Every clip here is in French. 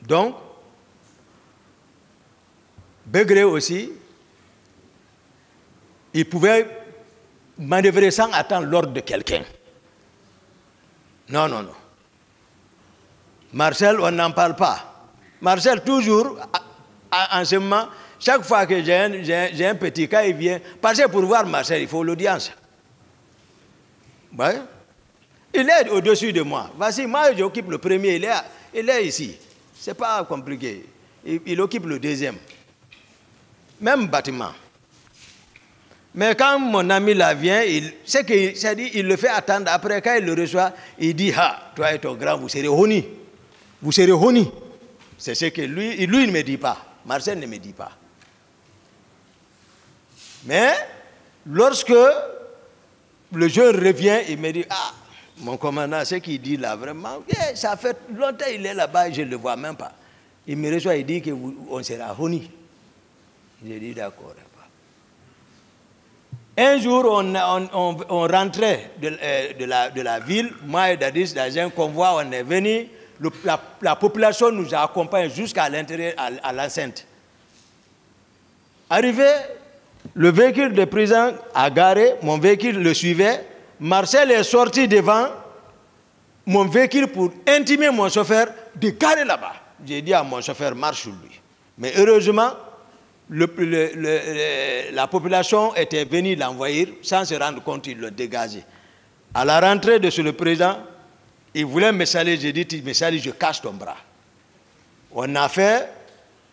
Donc, Begré aussi, il pouvait manœuvrer sans attendre l'ordre de quelqu'un. Non, non, non. Marcel, on n'en parle pas. Marcel, toujours, en ce moment, chaque fois que j'ai un petit cas, il vient. Parce que pour voir Marcel, il faut l'audience. Ouais. Il est au-dessus de moi. Voici, moi, j'occupe le premier, il est ici. Ce n'est pas compliqué. Il occupe le deuxième. Même bâtiment. Mais quand mon ami là vient, il le fait attendre. Après, quand il le reçoit, il dit, ah, toi et ton grand, vous serez honnis. Vous serez honnis. C'est ce que lui, il ne me dit pas. Marcel ne me dit pas. Mais, lorsque le jeune revient, il me dit, ah, mon commandant, ce qu'il dit là, vraiment, ça fait longtemps qu'il est là-bas, je ne le vois même pas. Il me reçoit, il dit qu'on sera honnis. J'ai dit d'accord. Un jour, on rentrait de la ville, moi et Dadis, dans un convoi, on est venu, la population nous a accompagnés jusqu'à l'intérieur, à l'enceinte. Arrivé, le véhicule de prison a garé, mon véhicule le suivait, Marcel est sorti devant mon véhicule pour intimer mon chauffeur de garer là-bas. J'ai dit à mon chauffeur, marche sur lui. Mais heureusement, la population était venue l'envoyer, sans se rendre compte, ils l'ont dégagé. À la rentrée de le président, il voulait me saluer, j'ai dit, tu me salues, je cache ton bras. On a fait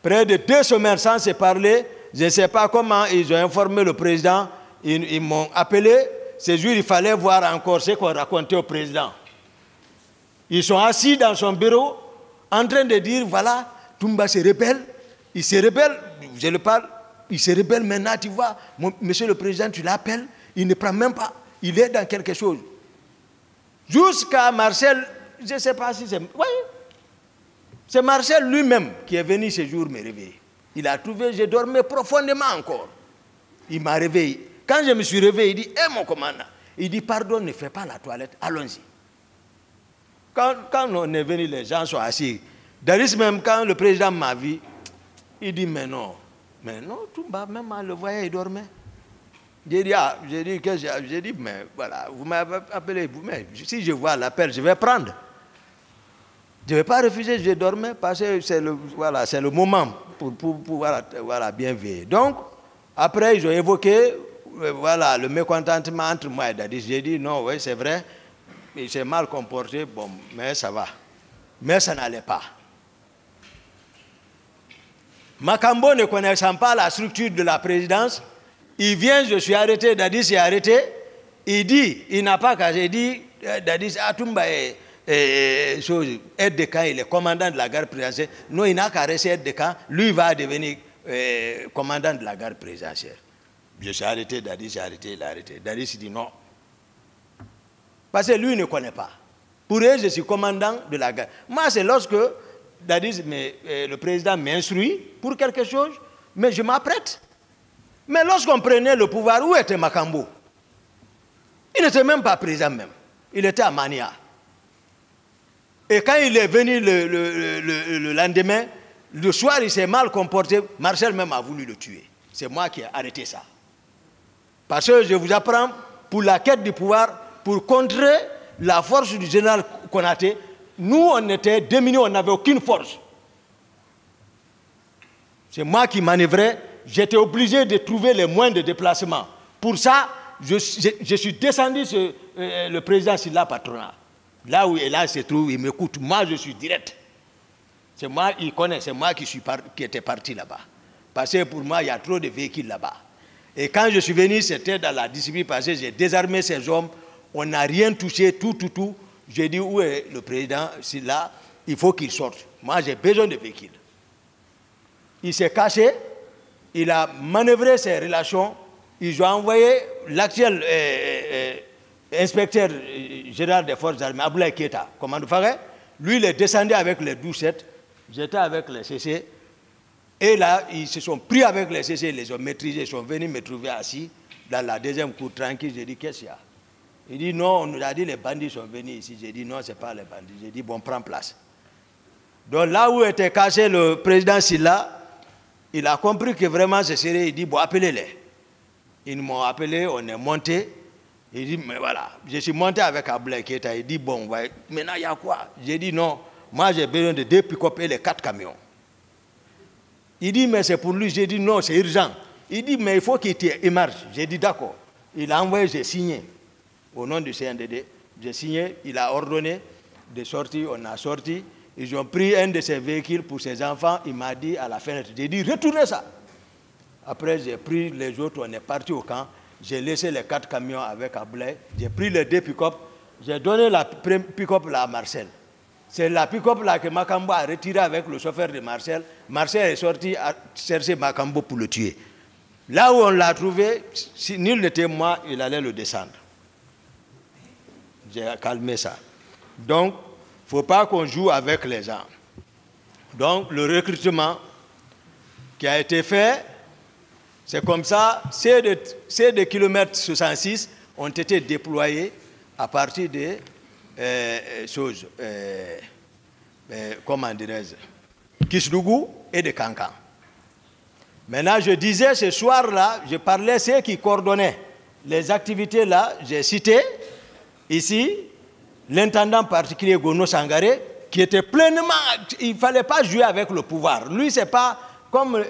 près de 2 semaines sans se parler, je ne sais pas comment ils ont informé le président, ils m'ont appelé, ce jour il fallait voir encore ce qu'on racontait au président. Ils sont assis dans son bureau, en train de dire, voilà, Toumba se rebelle, il se rebelle, je le parle, il se rebelle maintenant, tu vois, monsieur le président, tu l'appelles, il ne prend même pas, il est dans quelque chose. Jusqu'à Marcel, je ne sais pas si c'est... Oui, c'est Marcel lui-même qui est venu ce jour me réveiller. Il a trouvé, je dormais profondément encore. Il m'a réveillé. Quand je me suis réveillé, il dit, hé mon commandant, il dit, pardon, ne fais pas la toilette, allons-y. Quand on est venu, les gens sont assis. Daris même, quand le président m'a vu, il dit, mais non, Toumba, même le voyait, il dormait. J'ai dit, mais voilà, vous m'avez appelé, mais si je vois l'appel, je vais prendre. Je ne vais pas refuser, je dormais parce que c'est le moment pour bien veiller. Donc, après, ils ont évoqué le mécontentement entre moi et Dadis. J'ai dit, non, oui, c'est vrai, il s'est mal comporté, bon, mais ça va. Mais ça n'allait pas. Makambo, ne connaissant pas la structure de la présidence, il vient, je suis arrêté, Dadis est arrêté, il dit, il n'a pas qu'à, j'ai dit, Dadis, Toumba est aide de camp, il est commandant de la garde présidentielle. Non, il n'a qu'à rester aide de camp, lui va devenir commandant de la garde présidentielle. Je suis arrêté, Dadis est arrêté, il est arrêté. Dadis dit non. Parce que lui il ne connaît pas. Pour eux, je suis commandant de la garde. Moi, c'est lorsque Dadis, le président m'instruit pour quelque chose, mais je m'apprête. Mais lorsqu'on prenait le pouvoir, où était Makambo? Il n'était même pas président même. Il était à Mania. Et quand il est venu le lendemain, le soir, il s'est mal comporté. Marcel même a voulu le tuer. C'est moi qui ai arrêté ça. Parce que je vous apprends, pour la quête du pouvoir, pour contrer la force du général Konaté, nous, on était démunis, on n'avait aucune force. C'est moi qui manœuvrais. J'étais obligé de trouver les moyens de déplacement. Pour ça, je suis descendu sur le président Silla Patronat. Là où il se trouve, il m'écoute. Moi, je suis direct. C'est moi, il connaît, c'est moi qui étais parti là-bas. Parce que pour moi, il y a trop de véhicules là-bas. Et quand je suis venu, c'était dans la discipline, parce que j'ai désarmé ces hommes. On n'a rien touché, tout. J'ai dit, où est le président? C'est là, il faut qu'il sorte. Moi, j'ai besoin de véhicules. Il s'est caché, il a manœuvré ses relations, ils ont envoyé l'actuel inspecteur général des forces armées, Aboulaye Keita, commandant Faré. Lui, il est descendu avec les 12-7, j'étais avec les CC. Et là, ils se sont pris avec les CC, ils les ont maîtrisés, ils sont venus me trouver assis dans la deuxième cour tranquille. J'ai dit, qu'est-ce qu'il y a? Il dit, non, on nous a dit les bandits sont venus ici. J'ai dit, non, ce n'est pas les bandits. J'ai dit, bon, prends place. Donc là où était caché le président Silla, il a compris que vraiment ce serait, il dit, bon, appelez-les. Ils m'ont appelé, on est monté. Il dit, mais voilà, je suis monté avec Ablaye Keïta. Il dit, bon, maintenant il y a quoi? J'ai dit, non, moi j'ai besoin de 2 pick-up et les 4 camions. Il dit, mais c'est pour lui. J'ai dit, non, c'est urgent. Il dit, mais il faut qu'il émarge. J'ai dit, d'accord. Il a envoyé, j'ai signé. Au nom du CNDD, j'ai signé, il a ordonné de sortir, on a sorti. Ils ont pris un de ses véhicules pour ses enfants. Il m'a dit à la fenêtre, j'ai dit, retournez ça. Après, j'ai pris les autres, on est parti au camp. J'ai laissé les 4 camions avec Ablaye. J'ai pris les 2 pick-up. J'ai donné la pick-up à Marcel. C'est la pick-up là que Makambo a retiré avec le chauffeur de Marcel. Marcel est sorti à chercher Makambo pour le tuer. Là où on l'a trouvé, si nul n'était moi, il allait le descendre. J'ai calmé ça. Donc, il ne faut pas qu'on joue avec les gens. Donc, le recrutement qui a été fait, c'est comme ça, ces de kilomètres 66 ont été déployés à partir des choses, comment dirais-je, Kisdougou et de Kankan. Maintenant, je disais ce soir-là, je parlais ceux qui coordonnaient les activités là, j'ai cité ici l'intendant particulier Gono Sangaré, qui était pleinement, il ne fallait pas jouer avec le pouvoir. Lui, c'est pas comme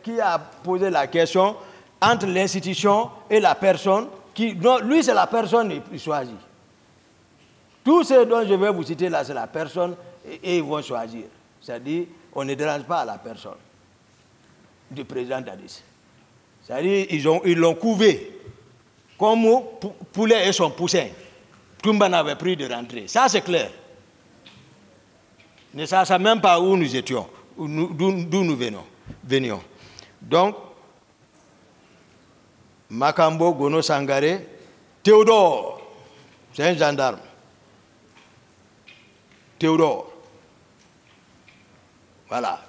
qui a posé la question entre l'institution et la personne. Non, lui, c'est la personne qui choisit. Tout ce dont je vais vous citer là, c'est la personne et ils vont choisir. C'est-à-dire, on ne dérange pas à la personne du président Dadis. C'est-à-dire, ils l'ont couvé comme poulet et son poussin. Toumba n'avait pris de rentrer. Ça, c'est clair. Ne sachant même pas où nous étions, d'où nous venions. Donc, Makambo, Gono Sangaré, Théodore, c'est un gendarme. Théodore. Voilà.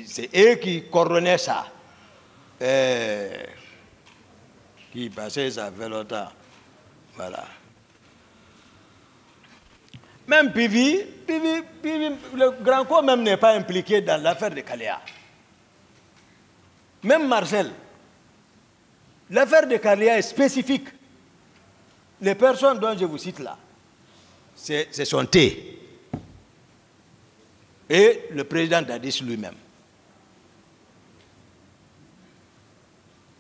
C'est eux qui coordonnaient ça. Qui passaient, ça fait longtemps. Voilà. Même Pivi, le grand corps même n'est pas impliqué dans l'affaire de Kaléa. Même Marcel. L'affaire de Kaléa est spécifique. Les personnes dont je vous cite là, c'est son thé. Et le président Dadis lui-même.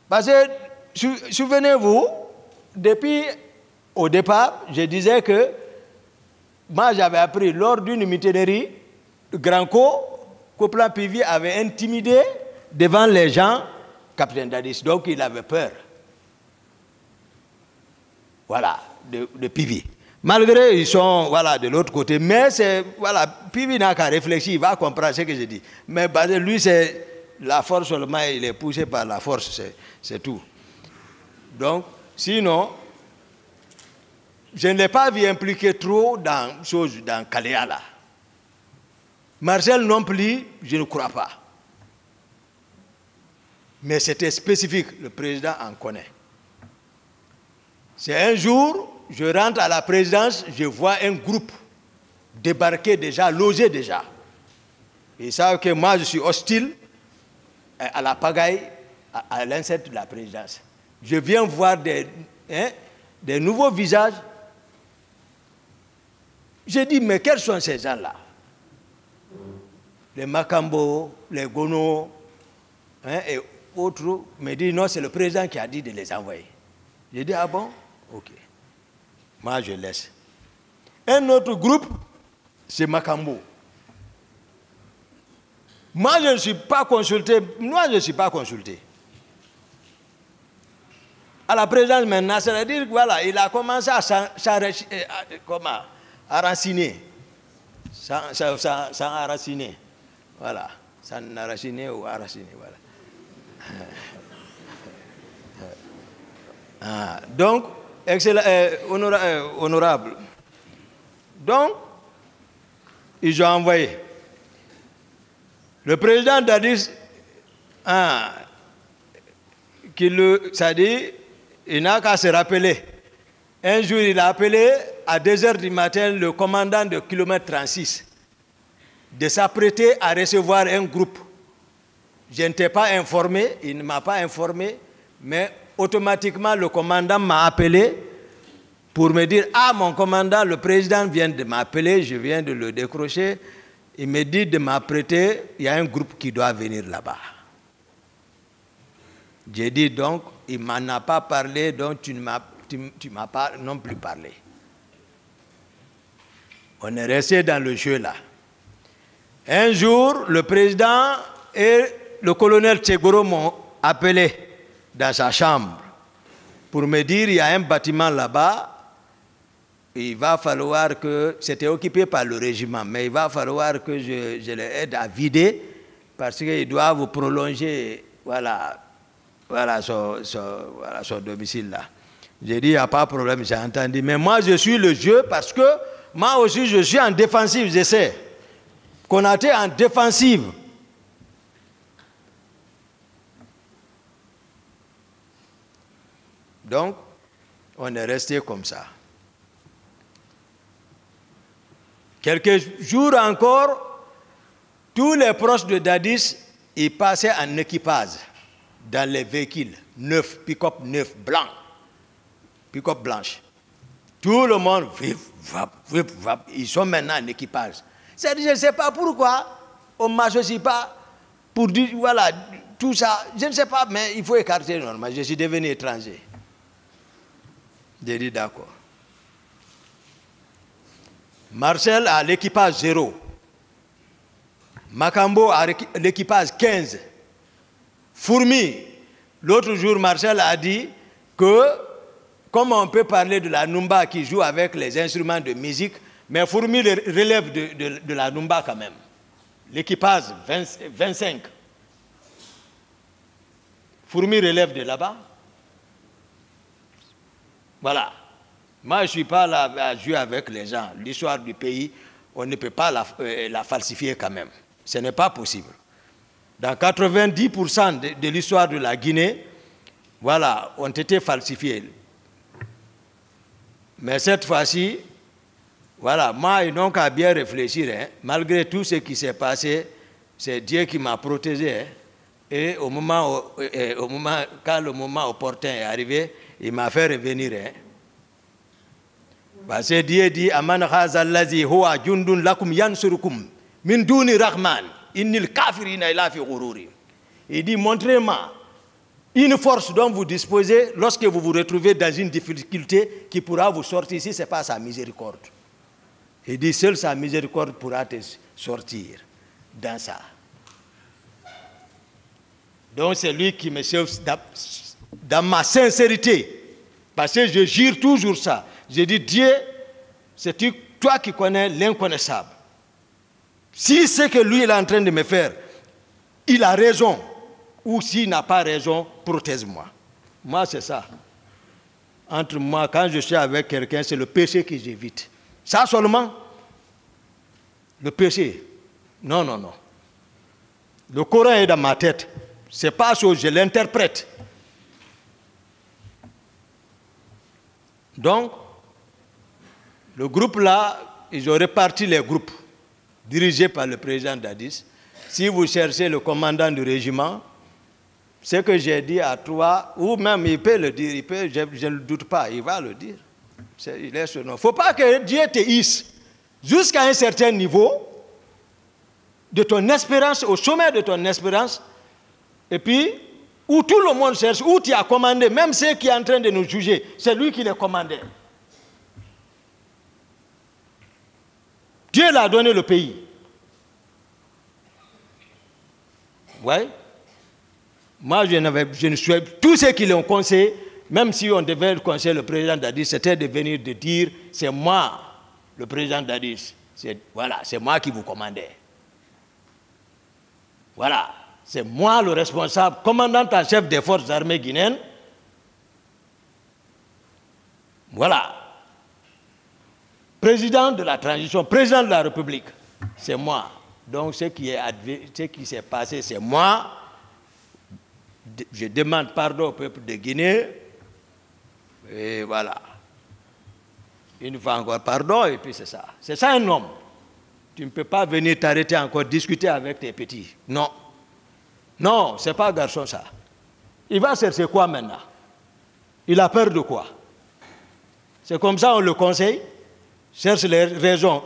Parce que, souvenez-vous, depuis au départ, je disais que moi j'avais appris lors d'une mutinerie, Granco, Coplan Pivi avait intimidé devant les gens capitaine Dadis, donc il avait peur. Voilà, de Pivi. Malgré ils sont voilà, de l'autre côté, mais c'est voilà, Pivi n'a qu'à réfléchir, il va comprendre ce que je dis. Mais lui, c'est la force seulement, il est poussé par la force, c'est tout. Donc, sinon, je ne l'ai pas vu impliquer trop dans Kaléa là. Marcel non plus, je ne crois pas. Mais c'était spécifique, le président en connaît. C'est un jour, je rentre à la présidence, je vois un groupe débarquer déjà, loger déjà. Ils savent que moi je suis hostile à la pagaille, à l'insecte de la présidence. Je viens voir des nouveaux visages. J'ai dit, mais quels sont ces gens-là? Les Makambo, les Gono, et autres, me disent, non, c'est le président qui a dit de les envoyer. J'ai dit, ah bon? Ok. Moi, je laisse. Un autre groupe, c'est Makambo. Moi, je ne suis pas consulté. Moi, je ne suis pas consulté. À la présidence maintenant, c'est-à-dire voilà, il a commencé à enraciner. Sans enraciner. Voilà. Sans enraciner ou enraciner. Voilà. Donc, excellent, honorable. Donc, ils ont envoyé. Le président Dadis, c'est-à-dire, il n'a qu'à se rappeler. Un jour, il a appelé à 2 h du matin le commandant de kilomètre 36 de s'apprêter à recevoir un groupe. Je n'étais pas informé, il ne m'a pas informé, mais automatiquement le commandant m'a appelé pour me dire « Ah, mon commandant, le président vient de m'appeler, je viens de le décrocher. Il me dit de m'apprêter, il y a un groupe qui doit venir là-bas. » J'ai dit donc, il ne m'en a pas parlé, donc tu ne m'as pas non plus parlé. On est resté dans le jeu là. Un jour, le président et le colonel Tchegoro m'ont appelé dans sa chambre pour me dire il y a un bâtiment là-bas, il va falloir que, c'était occupé par le régiment, mais il va falloir que je les aide à vider parce qu'ils doivent prolonger son domicile là. J'ai dit il n'y a pas de problème, j'ai entendu. Mais moi je suis le jeu parce que moi aussi je suis en défensive, j'essaie. Konaté en défensive. Donc, on est resté comme ça. Quelques jours encore, tous les proches de Dadis, ils passaient en équipage dans les véhicules neufs, pick-up neufs, blancs, pick-up blanches. Tout le monde, vip, vap, ils sont maintenant en équipage. Je ne sais pas pourquoi on ne m'associe pas pour dire, voilà, tout ça. Je ne sais pas, mais il faut écarter normal. Je suis devenu étranger. J'ai dit d'accord. Marcel a l'équipage 0. Makambo a l'équipage 15. Fourmi, l'autre jour, Marcel a dit que, comme on peut parler de la Numba qui joue avec les instruments de musique, mais Fourmi relève de la Numba quand même. L'équipage 25. Fourmi relève de là-bas. Voilà. Moi, je ne suis pas là à jouer avec les gens. L'histoire du pays, on ne peut pas la falsifier quand même. Ce n'est pas possible. Dans 90% de l'histoire de la Guinée, voilà, ont été falsifiés. Mais cette fois-ci, voilà, moi, ils n'ont qu'à bien réfléchir. Hein. Malgré tout ce qui s'est passé, c'est Dieu qui m'a protégé. Hein. Et quand le moment opportun est arrivé, il m'a fait revenir. Hein. Parce que Dieu dit Aman khazallazi huwa jundun lakum yansurukum min duni rahman innil kafirina ila fi ghururi. Il dit montrez-moi une force dont vous disposez lorsque vous vous retrouvez dans une difficulté qui pourra vous sortir si ce n'est pas sa miséricorde. Il dit seule sa miséricorde pourra te sortir dans ça. Donc c'est lui qui me sauve dans ma sincérité. Parce que je jure toujours ça. Je dis, Dieu, c'est toi qui connais l'inconnaissable. Si ce que lui il est en train de me faire, il a raison, ou s'il n'a pas raison, protège-moi. Moi, c'est ça. Entre moi, quand je suis avec quelqu'un, c'est le péché que j'évite. Ça seulement, le péché. Non, non, non. Le Coran est dans ma tête. C'est pas ça, je l'interprète. Donc, le groupe là, ils ont réparti les groupes dirigés par le président Dadis. Si vous cherchez le commandant du régiment, ce que j'ai dit à toi, ou même il peut le dire, je ne doute pas, il va le dire. Il est son nom. Il ne faut pas que Dieu te hisse jusqu'à un certain niveau de ton espérance, au sommet de ton espérance, et puis, où tout le monde cherche, où tu as commandé, même ceux qui sont en train de nous juger, c'est lui qui les commandait. Dieu l'a donné le pays. Oui. Moi, je ne suis tous ceux qui l'ont conseillé, même si on devait conseiller le président Dadis, c'était de venir de dire, c'est moi, le président Dadis. Voilà, c'est moi qui vous commandais. Voilà, c'est moi le responsable, commandant en chef des forces armées guinéennes. Voilà. Président de la transition, président de la République, c'est moi. Donc ce qui s'est passé, c'est moi. Je demande pardon au peuple de Guinée. Et voilà. Une fois encore, pardon, et puis c'est ça. C'est ça un homme. Tu ne peux pas venir t'arrêter encore, discuter avec tes petits. Non. Non, ce n'est pas garçon ça. Il va chercher quoi maintenant? Il a peur de quoi? C'est comme ça on le conseille, cherche les raisons.